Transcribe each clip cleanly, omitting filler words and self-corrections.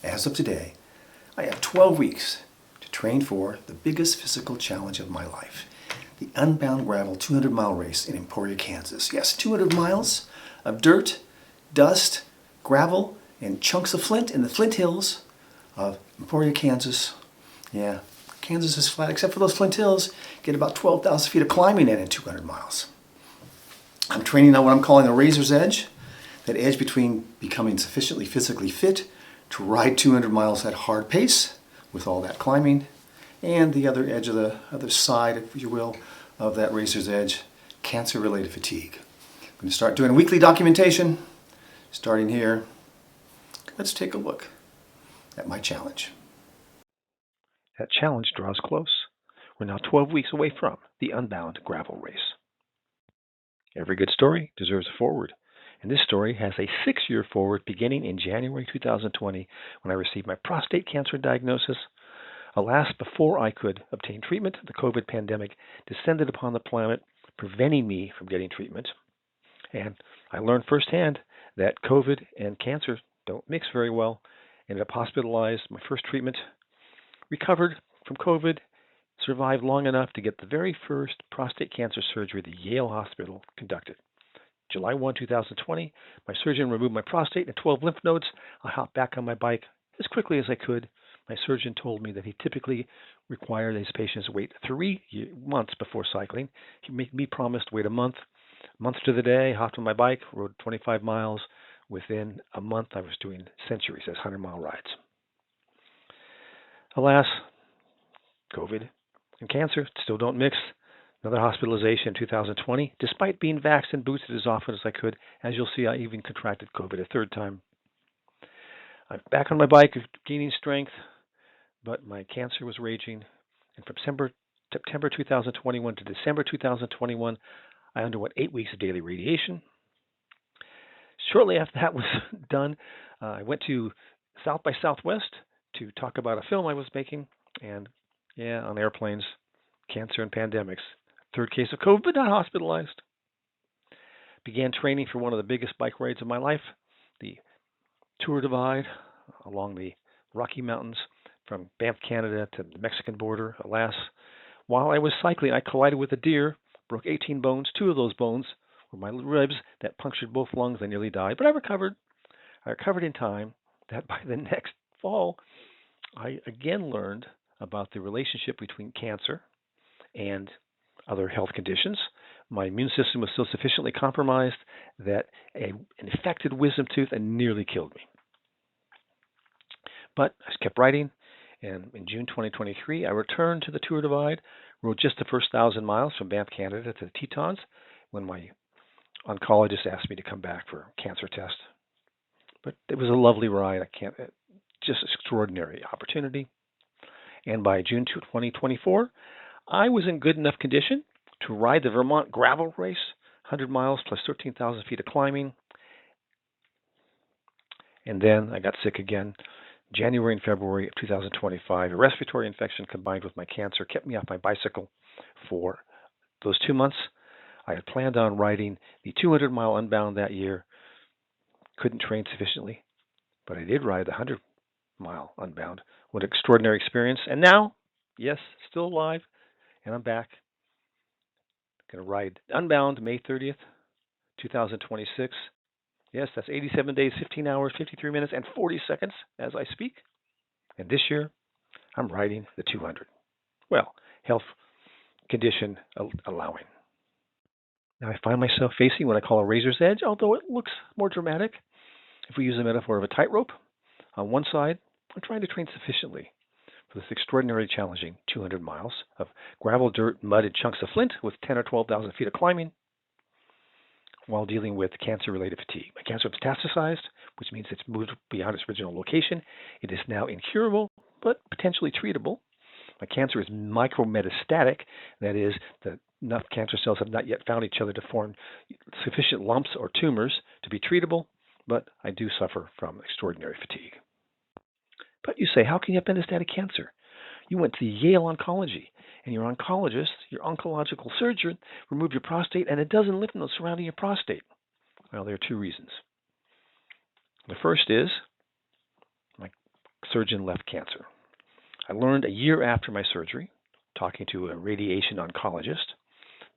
As of today, I have 12 weeks to train for the biggest physical challenge of my life, the Unbound Gravel 200-mile race in Emporia, Kansas. Yes, 200 miles of dirt, dust, gravel, and chunks of flint in the Flint Hills of Emporia, Kansas. Yeah, Kansas is flat except for those Flint Hills. Get about 12,000 feet of climbing in 200 miles. I'm training on what I'm calling a razor's edge, that edge between becoming sufficiently physically fit to ride 200 miles at hard pace with all that climbing, and the other edge of the other side, if you will, of that razor's edge, cancer-related fatigue. I'm going to start doing weekly documentation, starting here. Let's take a look at my challenge. That challenge draws close. We're now 12 weeks away from the Unbound Gravel Race. Every good story deserves a foreword, and this story has a 6-year foreword beginning in January 2020 when I received my prostate cancer diagnosis. Alas, before I could obtain treatment, the COVID pandemic descended upon the planet, preventing me from getting treatment. And I learned firsthand that COVID and cancer don't mix very well. Ended up hospitalized, my first treatment, recovered from COVID, survived long enough to get the very first prostate cancer surgery the Yale Hospital conducted. July 1, 2020, my surgeon removed my prostate and 12 lymph nodes. I hopped back on my bike as quickly as I could. My surgeon told me that he typically required his patients wait 3 months before cycling. He made me promise to wait a month. A month to the day, hopped on my bike, rode 25 miles. Within a month, I was doing centuries as 100-mile rides. Alas, COVID and cancer still don't mix. Another hospitalization in 2020. Despite being vaxxed and boosted as often as I could, as you'll see, I even contracted COVID a third time. I'm back on my bike, gaining strength, but my cancer was raging. And from September 2021 to December 2021, I underwent 8 weeks of daily radiation. Shortly after that was done, I went to South by Southwest to talk about a film I was making. And yeah, on airplanes, cancer and pandemics. Third case of COVID, but not hospitalized. Began training for one of the biggest bike rides of my life, the Tour Divide along the Rocky Mountains from Banff, Canada to the Mexican border. Alas, while I was cycling, I collided with a deer, broke 18 bones. 2 of those bones were my ribs that punctured both lungs. I nearly died, but I recovered. I recovered in time that by the next fall, I again learned about the relationship between cancer and other health conditions. My immune system was still sufficiently compromised that an infected wisdom tooth nearly killed me. But I kept riding, and in June 2023, I returned to the Tour Divide, rode just the first 1,000 miles from Banff, Canada to the Tetons when my oncologist asked me to come back for a cancer test. But it was a lovely ride. Just extraordinary opportunity. And by June 2024, I was in good enough condition to ride the Vermont Gravel Race, 100 miles plus 13,000 feet of climbing. And then I got sick again. January and February of 2025, a respiratory infection combined with my cancer kept me off my bicycle for those 2 months. I had planned on riding the 200-mile Unbound that year. Couldn't train sufficiently, but I did ride the 100-mile Unbound. What an extraordinary experience. And now, yes, still alive, and I'm back. Going to ride Unbound May 30th, 2026. Yes, that's 87 days, 15 hours, 53 minutes, and 40 seconds as I speak. And this year, I'm riding the 200. Well, health condition allowing. Now I find myself facing what I call a razor's edge, although it looks more dramatic. If we use the metaphor of a tightrope, on one side, I'm trying to train sufficiently for this extraordinarily challenging 200 miles of gravel, dirt, mud, and chunks of flint with 10 or 12,000 feet of climbing while dealing with cancer-related fatigue. My cancer metastasized, which means it's moved beyond its original location. It is now incurable, but potentially treatable. My cancer is micrometastatic. That is, enough cancer cells have not yet found each other to form sufficient lumps or tumors to be treatable, but I do suffer from extraordinary fatigue. But you say, how can you have metastatic cancer? You went to Yale Oncology, and your oncologist, your oncological surgeon, removed your prostate and a dozen lymph nodes surrounding your prostate. Well, there are 2 reasons. The first is my surgeon left cancer. I learned a year after my surgery, talking to a radiation oncologist,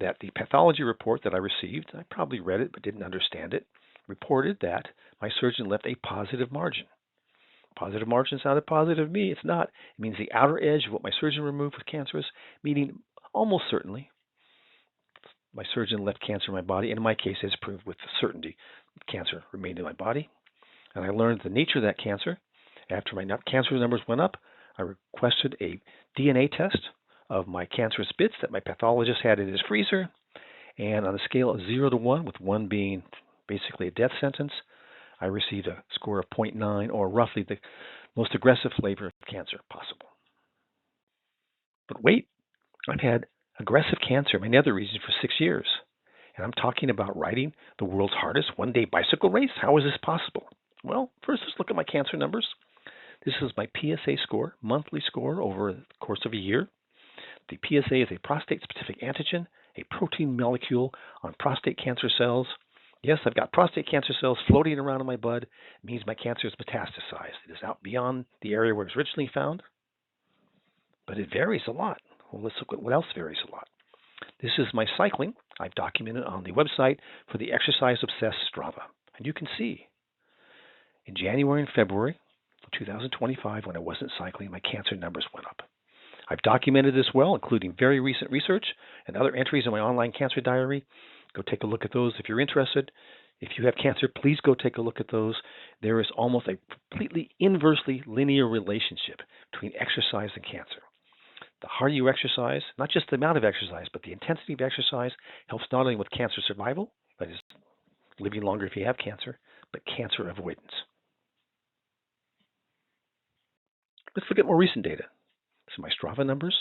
that the pathology report that I received, I probably read it but didn't understand it, reported that my surgeon left a positive margin. Positive margin sounded positive to me. It's not. It means the outer edge of what my surgeon removed was cancerous, meaning almost certainly my surgeon left cancer in my body, and in my case, it's proved with certainty cancer remained in my body. And I learned the nature of that cancer. After my cancer numbers went up, I requested a DNA test of my cancerous bits that my pathologist had in his freezer. And on a scale of 0 to 1, with 1 being basically a death sentence, I received a score of 0.9, or roughly the most aggressive flavor of cancer possible. But wait, I've had aggressive cancer in many other regions for 6 years. And I'm talking about riding the world's hardest one-day bicycle race? How is this possible? Well, first let's look at my cancer numbers. This is my PSA score, monthly score over the course of a year. The PSA is a prostate-specific antigen, a protein molecule on prostate cancer cells. Yes, I've got prostate cancer cells floating around in my blood. It means my cancer is metastasized. It is out beyond the area where it was originally found. But it varies a lot. Well, let's look at what else varies a lot. This is my cycling. I've documented on the website for the Exercise Obsessed Strava. And you can see in January and February of 2025, when I wasn't cycling, my cancer numbers went up. I've documented this well, including very recent research and other entries in my online cancer diary. Go take a look at those if you're interested. If you have cancer, please go take a look at those. There is almost a completely inversely linear relationship between exercise and cancer. The harder you exercise, not just the amount of exercise, but the intensity of exercise, helps not only with cancer survival, that is, living longer if you have cancer, but cancer avoidance. Let's look at more recent data. So my Strava numbers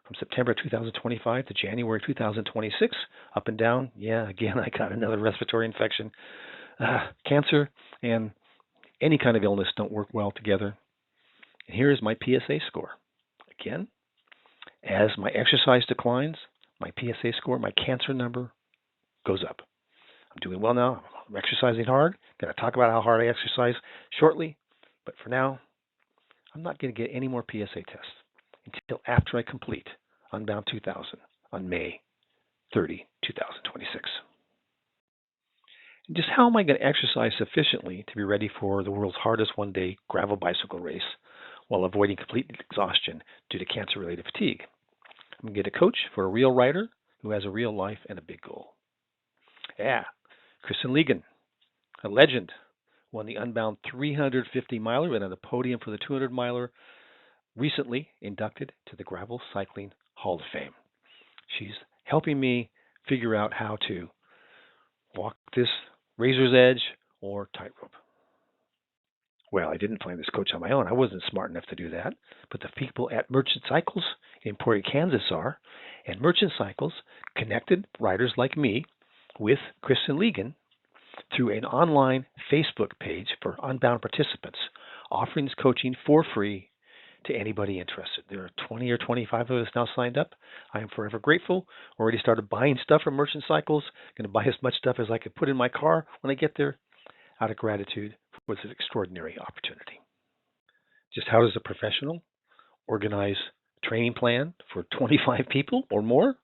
from September 2025 to January 2026, up and down. Yeah, again, I got another respiratory infection. Cancer and any kind of illness don't work well together. And here is my PSA score. Again, as my exercise declines, my PSA score, my cancer number goes up. I'm doing well now. I'm exercising hard. I'm going to talk about how hard I exercise shortly. But for now, I'm not going to get any more PSA tests until after I complete Unbound 2000 on May 30, 2026. And just how am I going to exercise sufficiently to be ready for the world's hardest one-day gravel bicycle race while avoiding complete exhaustion due to cancer-related fatigue? I'm going to get a coach for a real rider who has a real life and a big goal. Yeah, Kristen Ligon, a legend, won the Unbound 350 miler and on the podium for the 200 miler, recently inducted to the Gravel Cycling Hall of Fame. She's helping me figure out how to walk this razor's edge or tightrope. Well, I didn't find this coach on my own. I wasn't smart enough to do that. But the people at Merchant Cycles in Emporia, Kansas are. And Merchant Cycles connected riders like me with Kristen Ligon through an online Facebook page for Unbound participants, offering this coaching for free to anybody interested. There are 20 or 25 of us now signed up. I am forever grateful. Already started buying stuff from Merchant Cycles. Going to buy as much stuff as I could put in my car when I get there, out of gratitude for this extraordinary opportunity. Just how does a professional organize a training plan for 25 people or more?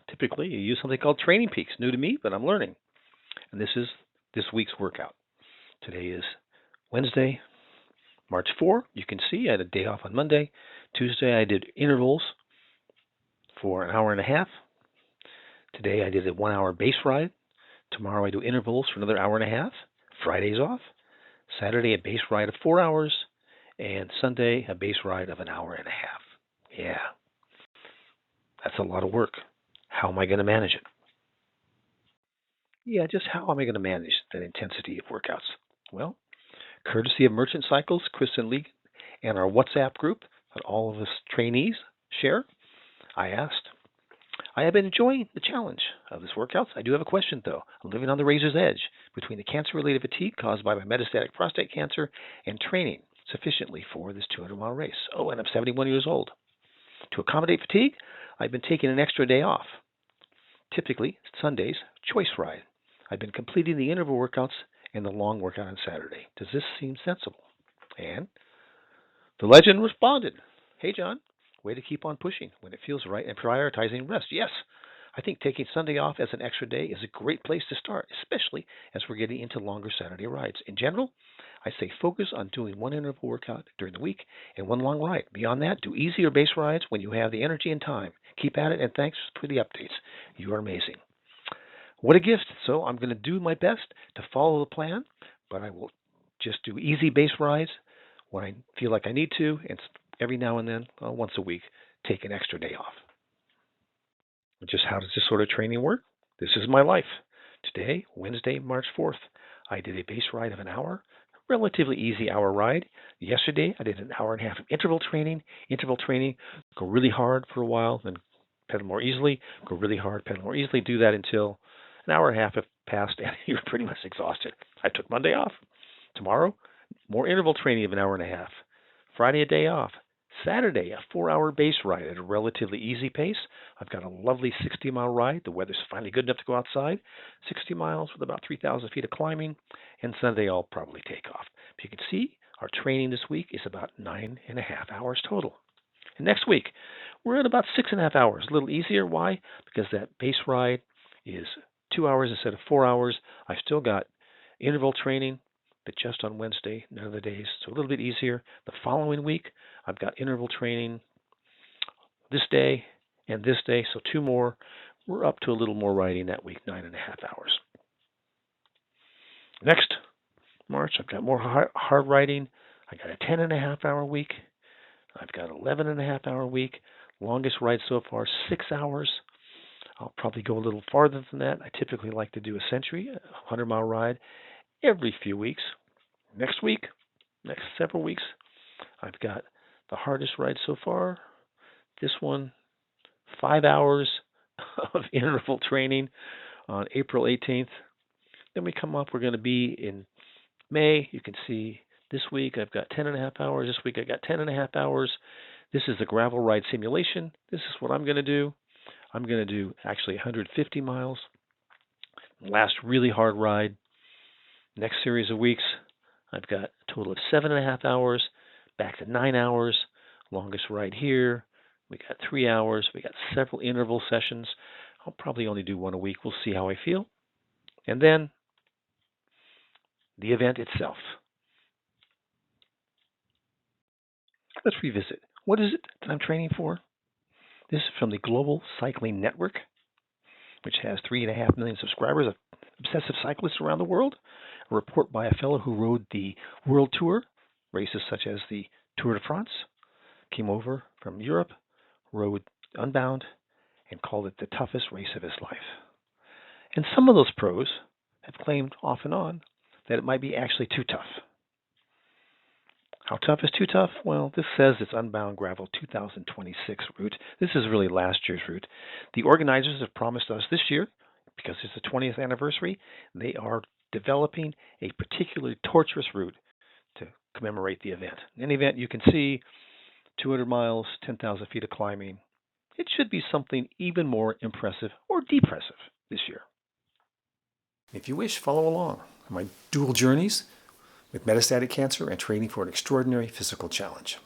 Typically you use something called Training Peaks. New to me, but I'm learning. And this is this week's workout. Today is Wednesday, March 4. You can see I had a day off on Monday. Tuesday I did intervals for an hour and a half. Today I did a 1 hour base ride. Tomorrow I do intervals for another hour and a half. Friday's off. Saturday a base ride of 4 hours. And Sunday a base ride of an hour and a half. Yeah, that's a lot of work. How am I going to manage it? Yeah, just how am I going to manage that intensity of workouts? Well, courtesy of Merchant Cycles, Kristen Ligon, and our WhatsApp group that all of us trainees share, I asked, I have been enjoying the challenge of this workouts. I do have a question, though. I'm living on the razor's edge between the cancer-related fatigue caused by my metastatic prostate cancer and training sufficiently for this 200-mile race. Oh, and I'm 71 years old. To accommodate fatigue, I've been taking an extra day off. Typically, Sundays, choice ride. I've been completing the interval workouts and the long workout on Saturday. Does this seem sensible? And The legend responded, "Hey, John, way to keep on pushing when it feels right and prioritizing rest. Yes, I think taking Sunday off as an extra day is a great place to start, especially as we're getting into longer Saturday rides. In general, I say focus on doing one interval workout during the week and one long ride. Beyond that, do easier base rides when you have the energy and time. Keep at it, and thanks for the updates. You are amazing." What a gift. So I'm going to do my best to follow the plan, but I will just do easy base rides when I feel like I need to, and every now and then, once a week, take an extra day off. Just how does this sort of training work? This is my life. Today, Wednesday, March 4th, I did a base ride of an hour, relatively easy hour ride. Yesterday, I did an hour and a half of interval training. Interval training, go really hard for a while, then pedal more easily, go really hard, pedal more easily. Do that until an hour and a half have passed and you're pretty much exhausted. I took Monday off. Tomorrow, more interval training of an hour and a half. Friday, a day off. Saturday, a 4-hour base ride at a relatively easy pace. I've got a lovely 60-mile ride. The weather's finally good enough to go outside. 60 miles with about 3,000 feet of climbing. And Sunday, I'll probably take off. But you can see our training this week is about 9.5 hours total. And next week, we're at about 6.5 hours. A little easier. Why? Because that base ride is 2 hours instead of 4 hours. I've still got interval training, but just on Wednesday, none of the days. So a little bit easier. The following week, I've got interval training this day and this day, so 2 more. We're up to a little more riding that week, 9.5 hours. Next March, I've got more hard riding. I got a 10.5 hour week. I've got 11.5 hour week. Longest ride so far, 6 hours. I'll probably go a little farther than that. I typically like to do a century, a 100-mile ride, every few weeks. Next week, next several weeks, I've got the hardest ride so far. This one, 5 hours of interval training on April 18th. Then we come up, we're going to be in May. You can see this week I've got 10.5 hours. This week I got 10.5 hours. This is the gravel ride simulation. This is what I'm going to do. I'm going to do actually 150 miles. Last really hard ride. Next series of weeks, I've got a total of 7.5 hours, back to 9 hours. Longest ride here. We got 3 hours. We got several interval sessions. I'll probably only do one a week. We'll see how I feel. And then the event itself. Let's revisit. What is it that I'm training for? This is from the Global Cycling Network, which has 3.5 million subscribers of obsessive cyclists around the world. A report by a fellow who rode the World Tour, races such as the Tour de France, came over from Europe, rode Unbound, and called it the toughest race of his life. And some of those pros have claimed off and on that it might be actually too tough. How tough is too tough? Well, this says it's Unbound Gravel 2026 route. This is really last year's route. The organizers have promised us this year, because it's the 20th anniversary, they are developing a particularly torturous route to commemorate the event. In any event, you can see 200 miles, 10,000 feet of climbing. It should be something even more impressive or depressive this year. If you wish, follow along on my dual journeys with metastatic cancer and training for an extraordinary physical challenge.